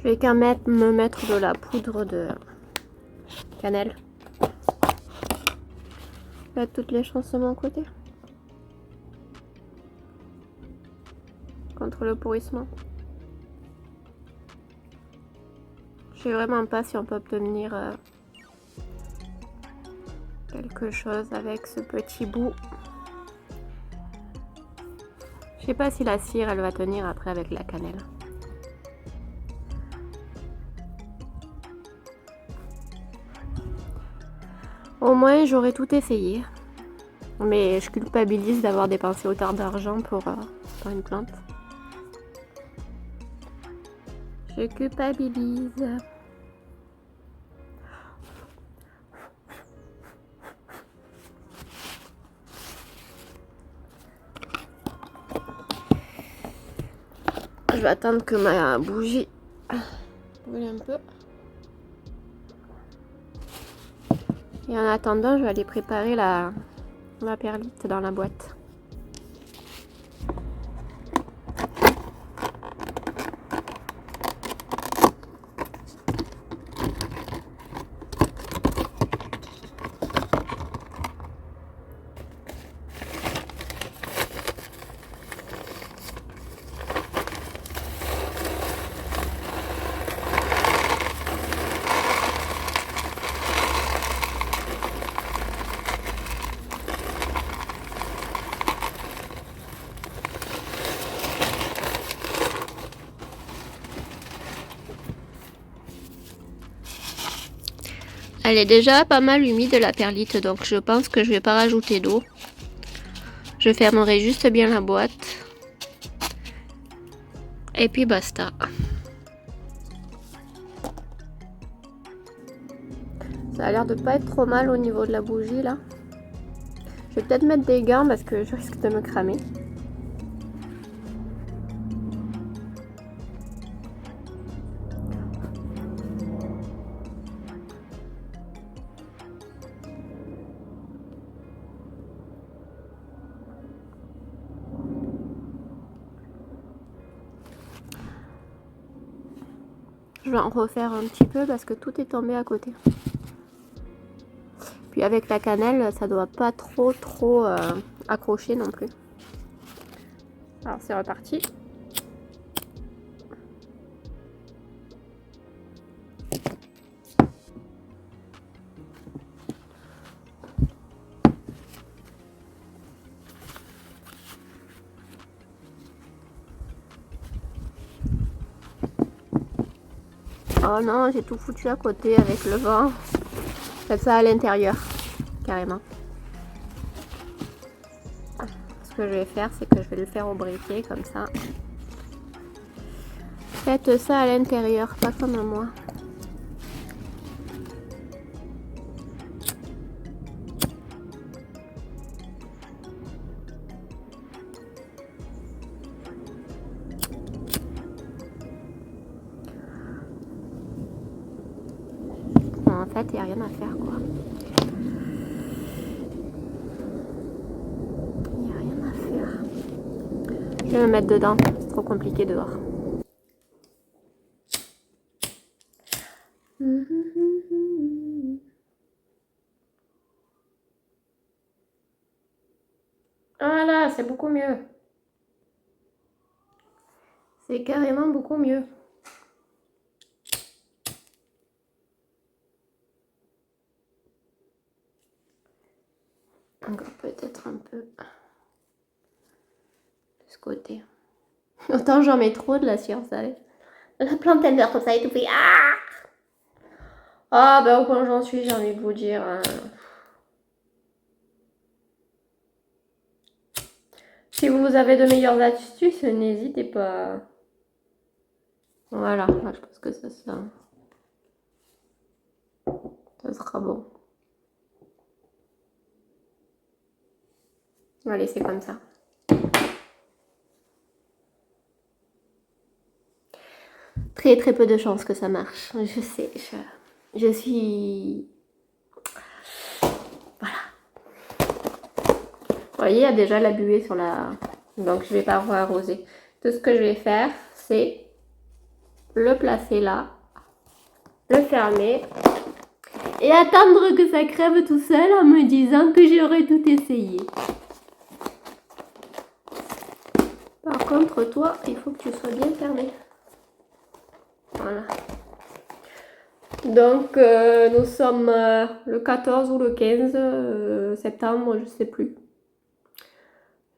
Je vais me mettre de la poudre de cannelle. Là, toutes les chances de mon côté. Contre le pourrissement. Je sais vraiment pas si on peut obtenir quelque chose avec ce petit bout. Je sais pas si la cire elle va tenir après avec la cannelle. Au moins j'aurais tout essayé. Mais je culpabilise d'avoir dépensé autant d'argent pour une plante. Je culpabilise. Je vais attendre que ma bougie brûle un peu. Et en attendant, je vais aller préparer la perlite dans la boîte. Elle est déjà pas mal humide la perlite, donc je pense que je vais pas rajouter d'eau. Je fermerai juste bien la boîte. Et puis basta. Ça a l'air de pas être trop mal au niveau de la bougie là. Je vais peut-être mettre des gants parce que je risque de me cramer. Je vais en refaire un petit peu parce que tout est tombé à côté. Puis avec la cannelle, ça doit pas trop accrocher non plus. Alors c'est reparti. Oh non, j'ai tout foutu à côté avec le vent. Faites ça à l'intérieur, carrément. Ce que je vais faire, c'est que je vais le faire au briquet, comme ça. Faites ça à l'intérieur, pas comme moi. En fait, il n'y a rien à faire, quoi. Il n'y a rien à faire. Je vais me mettre dedans, c'est trop compliqué dehors. Voilà, c'est beaucoup mieux. C'est carrément beaucoup mieux. Encore peut-être un peu de ce côté. Autant j'en mets trop de la cire, vous savez. La plante elle meurt comme ça étouffée. Ah, ah bah au point où j'en suis, j'ai envie de vous dire. Si vous avez de meilleures astuces, n'hésitez pas. Voilà, je pense que ça sera bon. On va laisser comme ça. Très très peu de chances que ça marche. Je sais, je suis... Voilà. Vous voyez, il y a déjà la buée sur la... Donc je vais pas arroser. Tout ce que je vais faire, c'est le placer là, le fermer et attendre que ça crève tout seul en me disant que j'aurais tout essayé. Par contre, toi, il faut que tu sois bien fermé. Voilà. Donc, nous sommes le 14 ou le 15 septembre, je sais plus.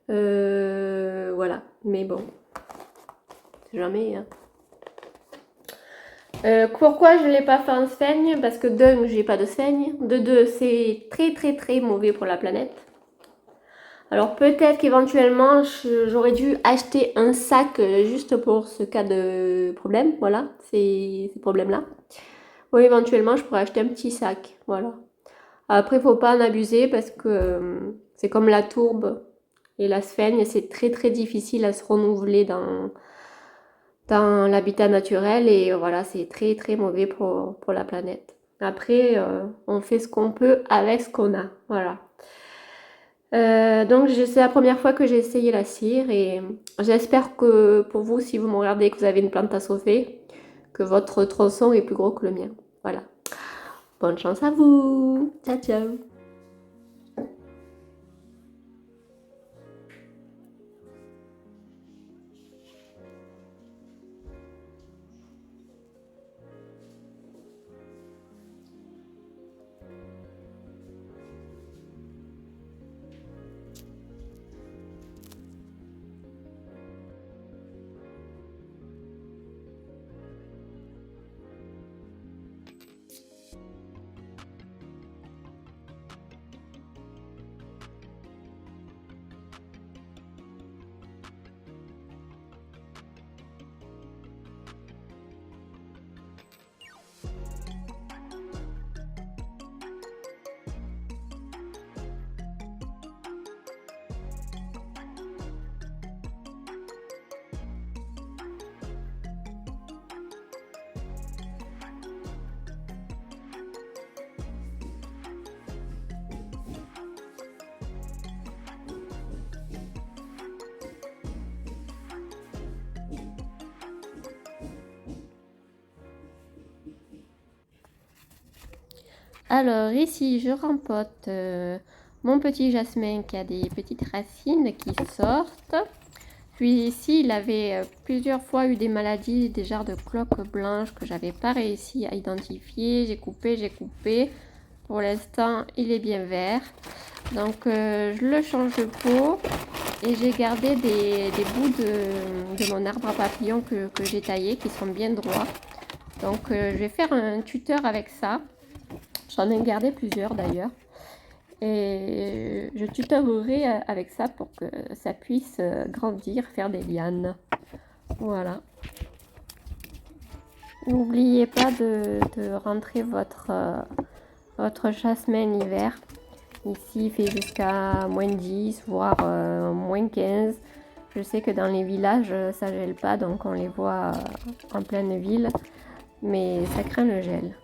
Voilà, mais bon, c'est jamais. Hein. Pourquoi je ne l'ai pas fait en sphaigne? Parce que d'un, j'ai pas de sphaigne. De deux, c'est très très très mauvais pour la planète. Alors peut-être qu'éventuellement, j'aurais dû acheter un sac juste pour ce cas de problème. Voilà, ces problèmes-là. Ou éventuellement, je pourrais acheter un petit sac. Voilà. Après, faut pas en abuser parce que c'est comme la tourbe et la sphaigne, c'est très très difficile à se renouveler dans l'habitat naturel et voilà, c'est très très mauvais pour la planète. Après, on fait ce qu'on peut avec ce qu'on a. Voilà. Donc c'est la première fois que j'ai essayé la cire et j'espère que pour vous, si vous me regardez et que vous avez une plante à sauver, que votre tronçon est plus gros que le mien. Voilà. Bonne chance à vous. Ciao ciao. Alors ici, je rempote mon petit jasmin qui a des petites racines qui sortent. Puis ici, il avait plusieurs fois eu des maladies, des genres de cloques blanches que j'avais pas réussi à identifier. J'ai coupé. Pour l'instant, il est bien vert. Donc je le change de pot et j'ai gardé des bouts de mon arbre à papillons que j'ai taillé qui sont bien droits. Donc je vais faire un tuteur avec ça. J'en ai gardé plusieurs d'ailleurs. Et je tutorerai avec ça pour que ça puisse grandir, faire des lianes. Voilà. N'oubliez pas de rentrer votre jasmin hiver. Ici, il fait jusqu'à moins 10, voire moins 15. Je sais que dans les villages, ça gèle pas, donc on les voit en pleine ville. Mais ça craint le gel.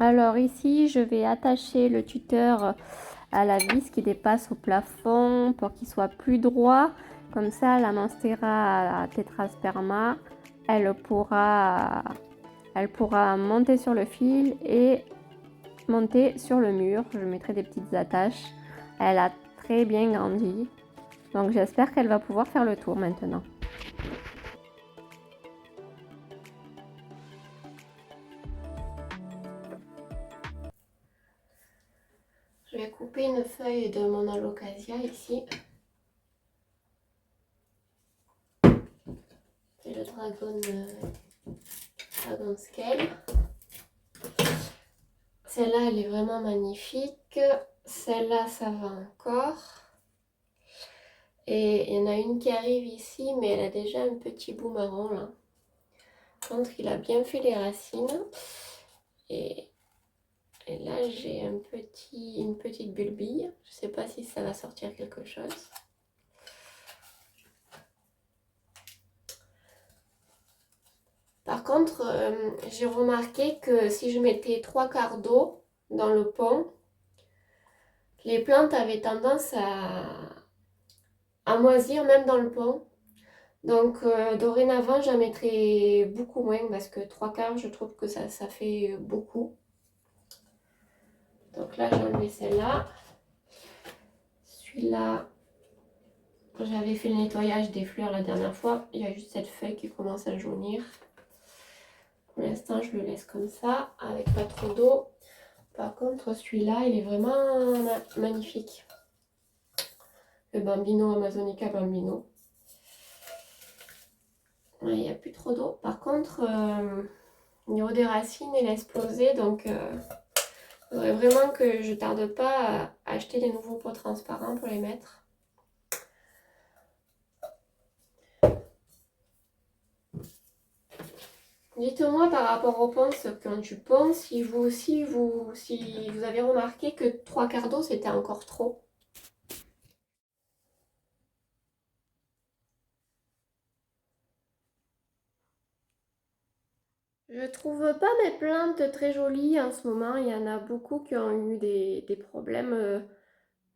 Alors ici, je vais attacher le tuteur à la vis qui dépasse au plafond pour qu'il soit plus droit. Comme ça, la monstera à tétrasperma, elle pourra monter sur le fil et monter sur le mur. Je mettrai des petites attaches. Elle a très bien grandi. Donc j'espère qu'elle va pouvoir faire le tour maintenant. feuilles de mon alocasia ici. C'est le Dragon Scale. Celle-là, elle est vraiment magnifique. Celle-là, ça va encore. Et il y en a une qui arrive ici, mais elle a déjà un petit bout marron là. Par contre, il a bien fait les racines. Et là, j'ai une petite bulbille. Je ne sais pas si ça va sortir quelque chose. Par contre, j'ai remarqué que si je mettais 3/4 d'eau dans le pot, les plantes avaient tendance à moisir même dans le pot. Donc dorénavant, j'en mettrai beaucoup moins parce que 3/4, je trouve que ça fait beaucoup. Donc là, j'ai enlevé celle-là. Celui-là, j'avais fait le nettoyage des fleurs la dernière fois. Il y a juste cette feuille qui commence à jaunir. Pour l'instant, je le laisse comme ça, avec pas trop d'eau. Par contre, celui-là, il est vraiment magnifique. Le Bambino Amazonica Bambino. Il n'y a plus trop d'eau. Par contre, au niveau des racines, il a explosé. Donc, il faudrait vraiment que je tarde pas à acheter des nouveaux pots transparents pour les mettre. Dites-moi par rapport aux ponces quand tu ponces, si vous aussi, si vous avez remarqué que 3/4 d'eau, c'était encore trop. Je trouve pas mes plantes très jolies en ce moment. Il y en a beaucoup qui ont eu des problèmes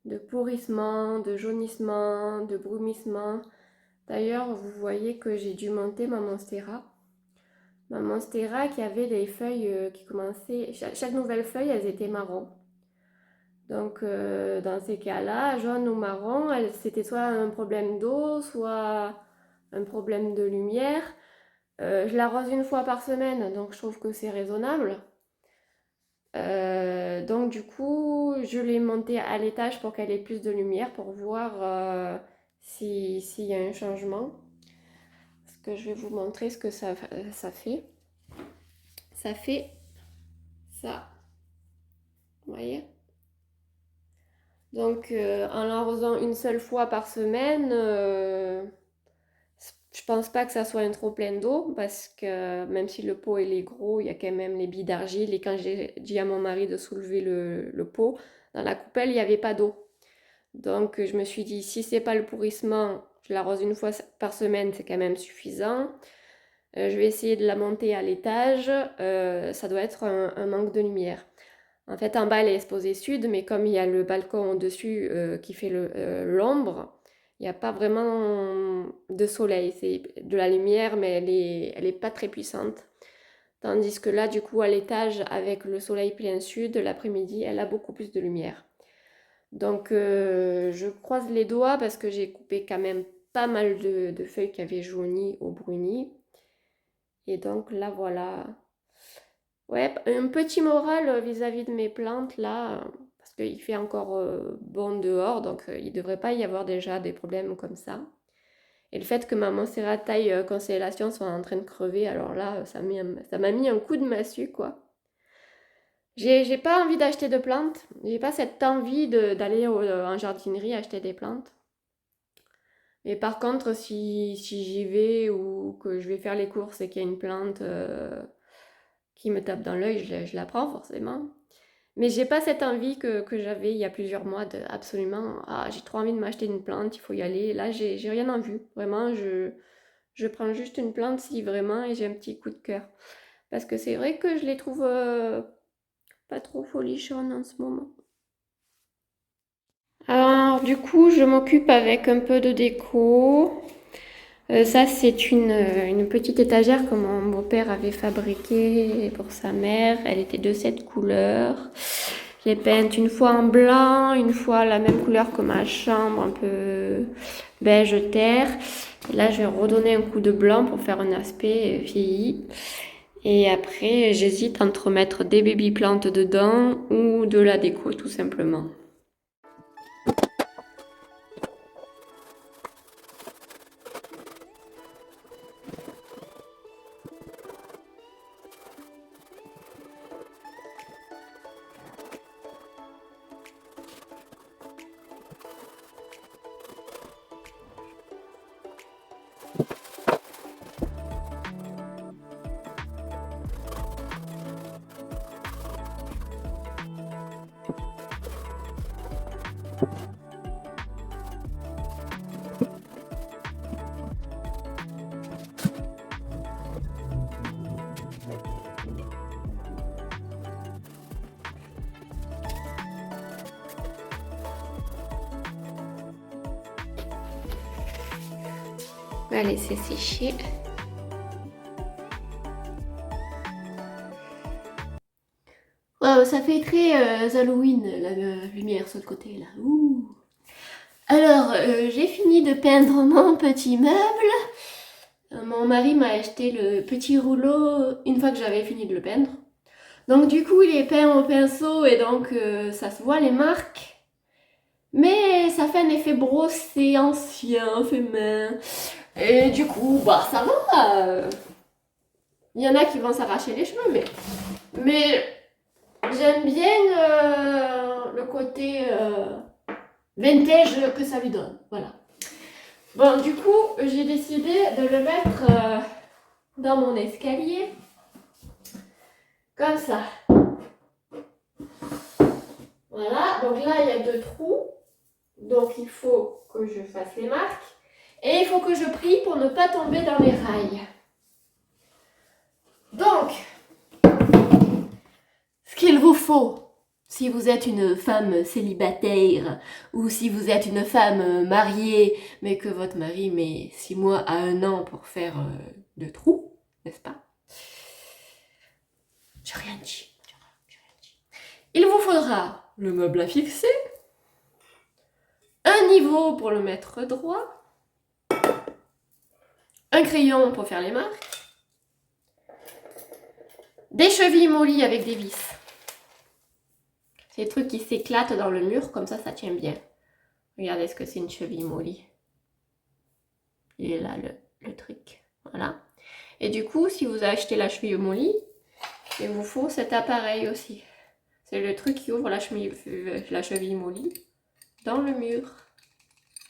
de pourrissement, de jaunissement, de brumissement. D'ailleurs, vous voyez que j'ai dû monter ma monstera. Ma monstera qui avait des feuilles qui commençaient... Chaque nouvelle feuille, elles étaient marron. Donc, dans ces cas-là, jaune ou marron, c'était soit un problème d'eau, soit un problème de lumière. Je l'arrose une fois par semaine, donc je trouve que c'est raisonnable. Donc du coup, je l'ai montée à l'étage pour qu'elle ait plus de lumière, pour voir s'il y a un changement. Parce que je vais vous montrer ce que ça fait. Ça fait ça. Vous voyez? Donc en l'arrosant une seule fois par semaine, je pense pas que ça soit un trop plein d'eau parce que même si le pot il est gros, il y a quand même les billes d'argile. Et quand j'ai dit à mon mari de soulever le pot, dans la coupelle, il n'y avait pas d'eau. Donc je me suis dit, si c'est pas le pourrissement, je l'arrose une fois par semaine, c'est quand même suffisant. Je vais essayer de la monter à l'étage. Ça doit être un manque de lumière. En fait, en bas, elle est exposée sud, mais comme il y a le balcon au-dessus qui fait l'ombre, il n'y a pas vraiment de soleil. C'est de la lumière, mais elle est pas très puissante. Tandis que là, du coup, à l'étage, avec le soleil plein sud, l'après-midi, elle a beaucoup plus de lumière. Donc, je croise les doigts parce que j'ai coupé quand même pas mal de feuilles qui avaient jauni ou bruni. Et donc là, voilà. Ouais, un petit moral vis-à-vis de mes plantes là, parce qu'il fait encore bon dehors, donc il ne devrait pas y avoir déjà des problèmes comme ça. Et le fait que ma Monstera taille Constellation soit en train de crever, alors là, ça m'a mis un coup de massue, quoi. J'ai pas envie d'acheter de plantes, j'ai pas cette envie d'aller en jardinerie acheter des plantes. Mais par contre, si j'y vais ou que je vais faire les courses et qu'il y a une plante qui me tape dans l'œil, je la prends forcément. Mais j'ai pas cette envie que j'avais il y a plusieurs mois de absolument, ah, j'ai trop envie de m'acheter une plante, il faut y aller. Là, j'ai rien en vue. Vraiment, je prends juste une plante si vraiment et j'ai un petit coup de cœur. Parce que c'est vrai que je les trouve pas trop folichonnes en ce moment. Alors, du coup, je m'occupe avec un peu de déco. Ça, c'est une petite étagère que mon beau-père avait fabriquée pour sa mère. Elle était de cette couleur. Je l'ai peinte une fois en blanc, une fois la même couleur que ma chambre, un peu beige terre. Et là, je vais redonner un coup de blanc pour faire un aspect vieilli. Et après, j'hésite entre mettre des baby plantes dedans ou de la déco, tout simplement. On va laisser sécher. Wow, ça fait très Halloween, la lumière sur le côté là. Ouh. Alors, j'ai fini de peindre mon petit meuble. Mon mari m'a acheté le petit rouleau une fois que j'avais fini de le peindre. Donc du coup, il est peint au pinceau et donc ça se voit les marques. Mais ça fait un effet brossé, ancien, fait main. Et du coup, bah ça va. Il y en a qui vont s'arracher les cheveux, mais j'aime bien le côté vintage que ça lui donne. Voilà. Bon, du coup, j'ai décidé de le mettre dans mon escalier. Comme ça. Voilà, donc là, il y a 2 trous. Donc, il faut que je fasse les marques. Et il faut que je prie pour ne pas tomber dans les rails. Donc, ce qu'il vous faut, si vous êtes une femme célibataire ou si vous êtes une femme mariée, mais que votre mari met 6 mois à 1 an pour faire 2 trous, n'est-ce pas? J'ai rien dit. Il vous faudra le meuble à fixer, un niveau pour le mettre droit, un crayon pour faire les marques, des chevilles mollies avec des vis. C'est des trucs qui s'éclatent dans le mur, comme ça tient bien. Regardez ce que c'est une cheville mollie. Il est là le truc. Voilà. Et du coup, si vous achetez la cheville mollie, il vous faut cet appareil aussi. C'est le truc qui ouvre la cheville mollie dans le mur.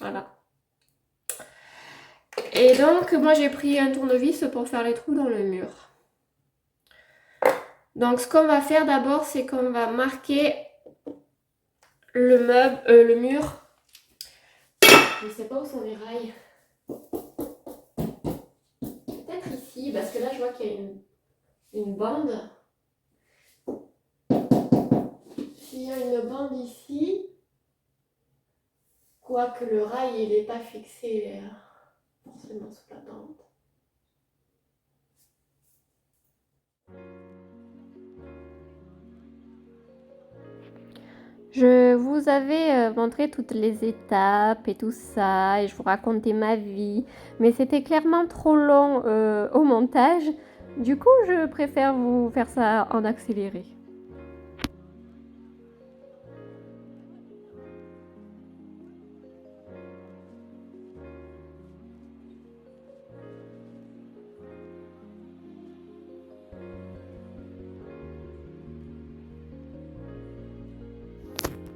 Voilà. Et donc, moi j'ai pris un tournevis pour faire les trous dans le mur. Donc, ce qu'on va faire d'abord, c'est qu'on va marquer le mur. Je ne sais pas où sont les rails. Peut-être ici, parce que là, je vois qu'il y a une bande. S'il y a une bande ici, quoique le rail, il n'est pas fixé forcément sous la bande. Je vous avais montré toutes les étapes et tout ça, et je vous racontais ma vie, mais c'était clairement trop long au montage. Du coup, je préfère vous faire ça en accéléré.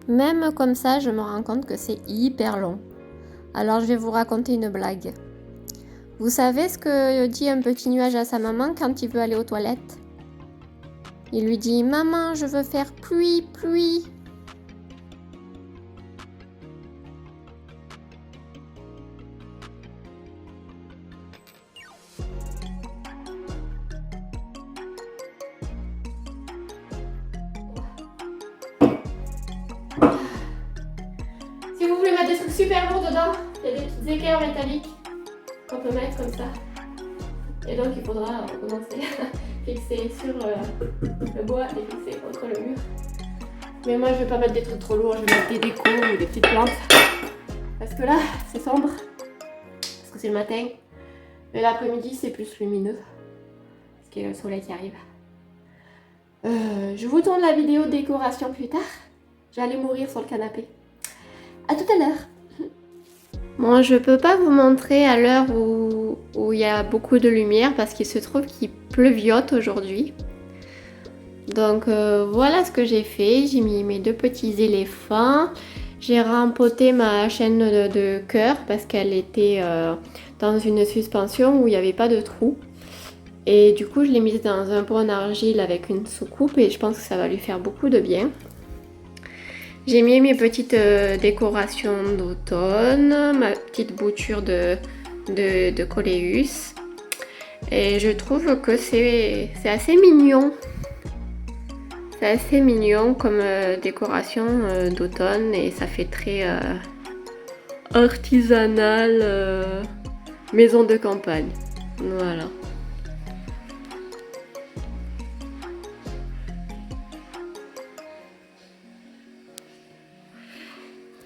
Même comme ça, je me rends compte que c'est hyper long. Alors je vais vous raconter une blague. Vous savez ce que dit un petit nuage à sa maman quand il veut aller aux toilettes? Il lui dit « Maman, je veux faire pluie, pluie ». Si vous voulez mettre des trucs super lourds dedans, il y a des petites équerres métalliques qu'on peut mettre comme ça. Et donc il faudra commencer à fixer sur le bois et fixer contre le mur. Mais moi je vais pas mettre des trucs trop lourds, je vais mettre des décos ou des petites plantes. Parce que là c'est sombre, parce que c'est le matin. Mais l'après-midi c'est plus lumineux, parce qu'il y a le soleil qui arrive. Je vous tourne la vidéo de décoration plus tard. J'allais mourir sur le canapé. À tout à l'heure. Bon, je peux pas vous montrer à l'heure où il y a beaucoup de lumière parce qu'il se trouve qu'il pleuviote aujourd'hui. Donc voilà ce que j'ai fait. J'ai mis mes 2 petits éléphants. J'ai rempoté ma chaîne de cœur parce qu'elle était dans une suspension où il n'y avait pas de trou. Et du coup, je l'ai mise dans un pot en argile avec une soucoupe et je pense que ça va lui faire beaucoup de bien. J'ai mis mes petites décorations d'automne, ma petite bouture de Coléus. Et je trouve que c'est assez mignon. C'est assez mignon comme décoration d'automne et ça fait très artisanal maison de campagne. Voilà.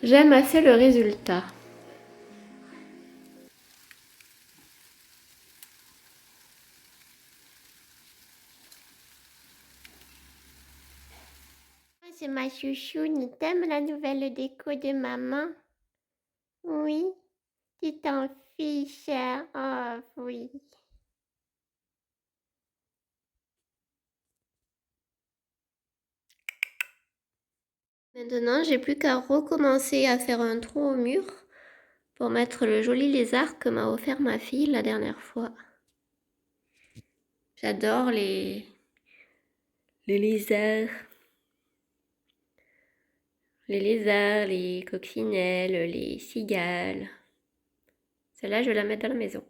J'aime assez le résultat. C'est ma chouchoune. T'aimes la nouvelle déco de maman? Oui, tu t'en fiches. Oh oui. Maintenant, j'ai plus qu'à recommencer à faire un trou au mur pour mettre le joli lézard que m'a offert ma fille la dernière fois. J'adore les lézards. Les lézards, les coccinelles, les cigales. Celle-là, je vais la mettre dans la maison.